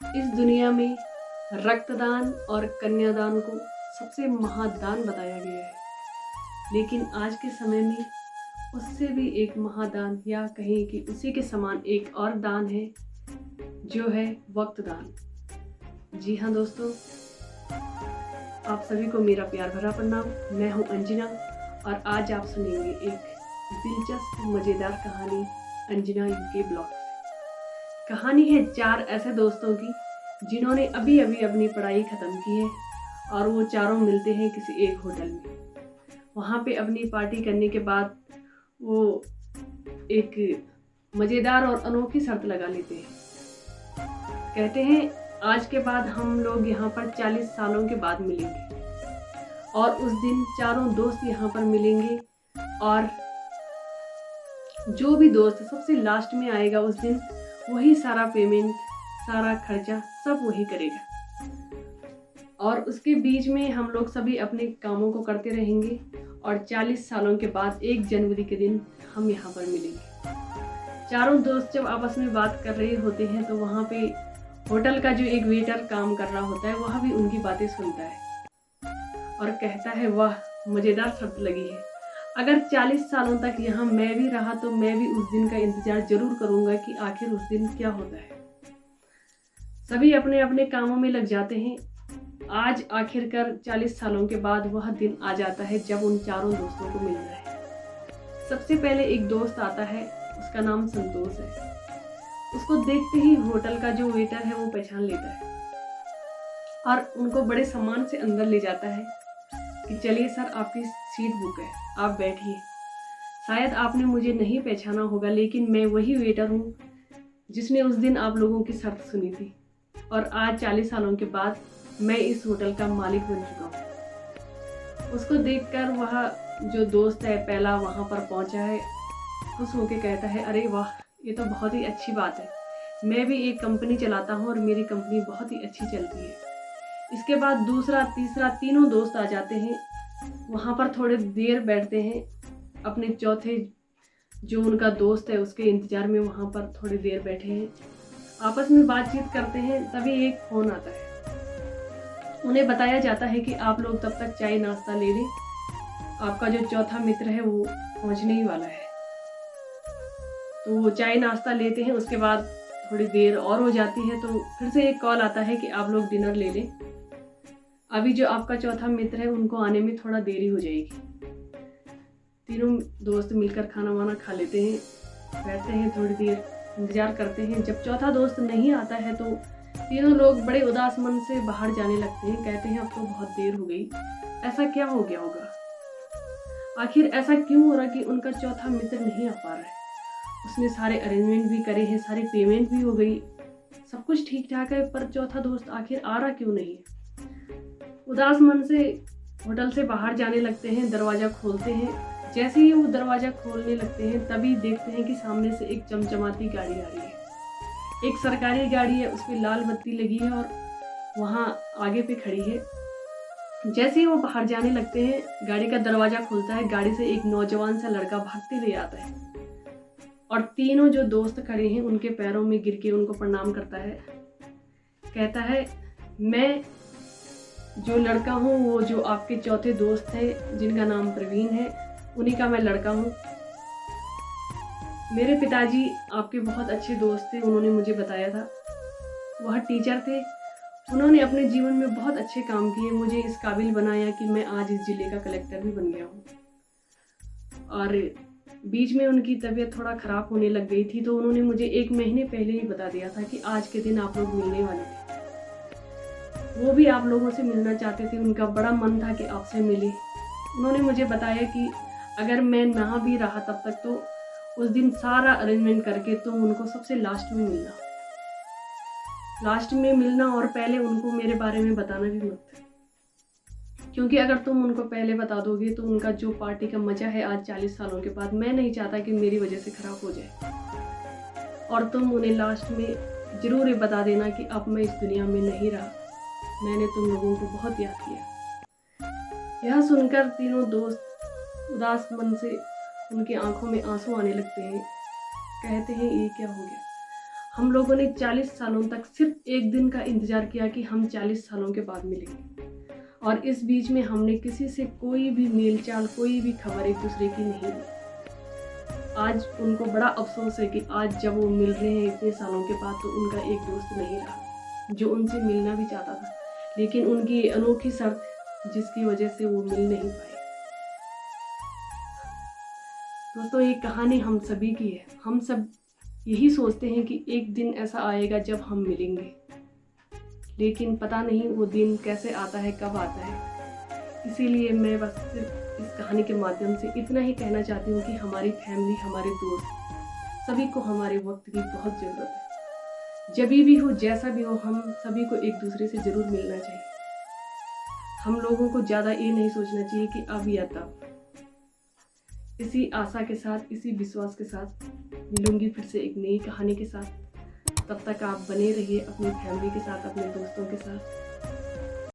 इस दुनिया में रक्तदान और कन्यादान को सबसे महादान बताया गया है, लेकिन आज के समय में उससे भी एक महादान या कहें कि उसी के समान एक और दान है, जो है वक्त दान। जी हाँ दोस्तों, आप सभी को मेरा प्यार भरा प्रणाम। मैं हूँ अंजना और आज आप सुनेंगे एक दिलचस्प मज़ेदार कहानी अंजना यूके ब्लॉग से। कहानी है 4 ऐसे दोस्तों की जिन्होंने अभी अभी अपनी पढ़ाई ख़त्म की है और वो चारों मिलते हैं किसी एक होटल में। वहाँ पे अपनी पार्टी करने के बाद वो एक मज़ेदार और अनोखी शर्त लगा लेते हैं। कहते हैं आज के बाद हम लोग यहाँ पर 40 सालों के बाद मिलेंगे और उस दिन चारों दोस्त यहाँ पर मिलेंगे और जो भी दोस्त सबसे लास्ट में आएगा उस दिन वही सारा पेमेंट, सारा खर्चा सब वही करेगा। और उसके बीच में हम लोग सभी अपने कामों को करते रहेंगे और 40 सालों के बाद 1 जनवरी के दिन हम यहाँ पर मिलेंगे। चारों दोस्त जब आपस में बात कर रहे होते हैं तो वहाँ पे होटल का जो एक वेटर काम कर रहा होता है वह भी उनकी बातें सुनता है और कहता है वाह मज़ेदार शर्त लगी है। अगर 40 सालों तक यहाँ मैं भी रहा तो मैं भी उस दिन का इंतजार जरूर करूँगा कि आखिर उस दिन क्या होता है। सभी अपने अपने कामों में लग जाते हैं। आज आखिरकार 40 सालों के बाद वह दिन आ जाता है जब उन चारों दोस्तों को मिलना है। सबसे पहले एक दोस्त आता है, उसका नाम संतोष है। उसको देखते ही होटल का जो वेटर है वो पहचान लेता है और उनको बड़े सम्मान से अंदर ले जाता है कि चलिए सर आपकी सीट बुक है, आप बैठिए। शायद आपने मुझे नहीं पहचाना होगा लेकिन मैं वही वेटर हूँ जिसने उस दिन आप लोगों की शर्त सुनी थी और आज 40 सालों के बाद मैं इस होटल का मालिक बन चुका हूँ। उसको देखकर वह जो दोस्त है पहला वहाँ पर पहुँचा है, खुश होकर कहता है अरे वाह ये तो बहुत ही अच्छी बात है, मैं भी एक कंपनी चलाता हूँ और मेरी कंपनी बहुत ही अच्छी चलती है। इसके बाद दूसरा तीसरा तीनों दोस्त आ जाते हैं, वहाँ पर थोड़ी देर बैठते हैं, अपने चौथे जो उनका दोस्त है उसके इंतज़ार में वहाँ पर थोड़ी देर बैठे हैं, आपस में बातचीत करते हैं। तभी एक फ़ोन आता है, उन्हें बताया जाता है कि आप लोग तब तक चाय नाश्ता ले लें, आपका जो चौथा मित्र है वो पहुँचने ही वाला है। तो वो चाय नाश्ता लेते हैं, उसके बाद थोड़ी देर और हो जाती है तो फिर से एक कॉल आता है कि आप लोग डिनर ले लें, अभी जो आपका चौथा मित्र है उनको आने में थोड़ा देरी हो जाएगी। तीनों दोस्त मिलकर खाना वाना खा लेते हैं, बैठते हैं, थोड़ी देर इंतज़ार करते हैं। जब चौथा दोस्त नहीं आता है तो तीनों लोग बड़े उदास मन से बाहर जाने लगते हैं। कहते हैं अब तो बहुत देर हो गई, ऐसा क्या हो गया होगा, आखिर ऐसा क्यों हो रहा कि उनका चौथा मित्र नहीं आ पा रहा है। उसने सारे अरेंजमेंट भी करे हैं, सारी पेमेंट भी हो गई, सब कुछ ठीक ठाक है, पर चौथा दोस्त आखिर आ रहा क्यों नहीं है। उदास मन से होटल से बाहर जाने लगते हैं, दरवाज़ा खोलते हैं। जैसे ही वो दरवाज़ा खोलने लगते हैं तभी देखते हैं कि सामने से एक चमचमाती गाड़ी आ रही है। एक सरकारी गाड़ी है, उस पर लाल बत्ती लगी है और वहाँ आगे पे खड़ी है। जैसे ही वो बाहर जाने लगते हैं गाड़ी का दरवाज़ा खुलता है, गाड़ी से एक नौजवान सा लड़का भागते हुए आता है और तीनों जो दोस्त खड़े हैं उनके पैरों में गिर के उनको प्रणाम करता है। कहता है मैं जो लड़का हूँ वो जो आपके चौथे दोस्त है जिनका नाम प्रवीण है, उन्हीं का मैं लड़का हूँ। मेरे पिताजी आपके बहुत अच्छे दोस्त थे, उन्होंने मुझे बताया था, वह टीचर थे, उन्होंने अपने जीवन में बहुत अच्छे काम किए, मुझे इस काबिल बनाया कि मैं आज इस ज़िले का कलेक्टर भी बन गया हूँ। और बीच में उनकी तबीयत थोड़ा ख़राब होने लग गई थी तो उन्होंने मुझे 1 महीने पहले ही बता दिया था कि आज के दिन आप लोग मिलने वाले थे। वो भी आप लोगों से मिलना चाहते थे, उनका बड़ा मन था कि आपसे मिले। उन्होंने मुझे बताया कि अगर मैं ना भी रहा तब तक तो उस दिन सारा अरेंजमेंट करके तुम उनको सबसे लास्ट में मिलना और पहले उनको मेरे बारे में बताना भी मत, क्योंकि अगर तुम उनको पहले बता दोगे तो उनका जो पार्टी का मज़ा है आज 40 सालों के बाद मैं नहीं चाहता कि मेरी वजह से ख़राब हो जाए। और तुम उन्हें लास्ट में ज़रूर ये बता देना कि अब मैं इस दुनिया में नहीं रहा, मैंने तुम लोगों को बहुत याद किया। यह सुनकर तीनों दोस्त उदास मन से उनकी आंखों में आंसू आने लगते हैं। कहते हैं ये क्या हो गया, हम लोगों ने 40 सालों तक सिर्फ एक दिन का इंतजार किया कि हम 40 सालों के बाद मिलेंगे, और इस बीच में हमने किसी से कोई भी मेलचाल, कोई भी खबर एक दूसरे की नहीं ली। आज उनको बड़ा अफसोस है कि आज जब वो मिल रहे हैं इतने सालों के बाद, तो उनका एक दोस्त नहीं रहा जो उनसे मिलना भी चाहता था, लेकिन उनकी अनोखी शर्त जिसकी वजह से वो मिल नहीं पाए। दोस्तों, ये कहानी हम सभी की है। हम सब यही सोचते हैं कि एक दिन ऐसा आएगा जब हम मिलेंगे, लेकिन पता नहीं वो दिन कैसे आता है, कब आता है। इसीलिए मैं बस सिर्फ इस कहानी के माध्यम से इतना ही कहना चाहती हूँ कि हमारी फैमिली, हमारे दोस्त, सभी को हमारे वक्त की बहुत ज़रूरत है। जब भी हो, जैसा भी हो, हम सभी को एक दूसरे से ज़रूर मिलना चाहिए। हम लोगों को ज़्यादा ये नहीं सोचना चाहिए कि अब या तब। इसी आशा के साथ, इसी विश्वास के साथ मिलूंगी फिर से एक नई कहानी के साथ। तब तक आप बने रहिए अपनी फैमिली के साथ, अपने दोस्तों के साथ।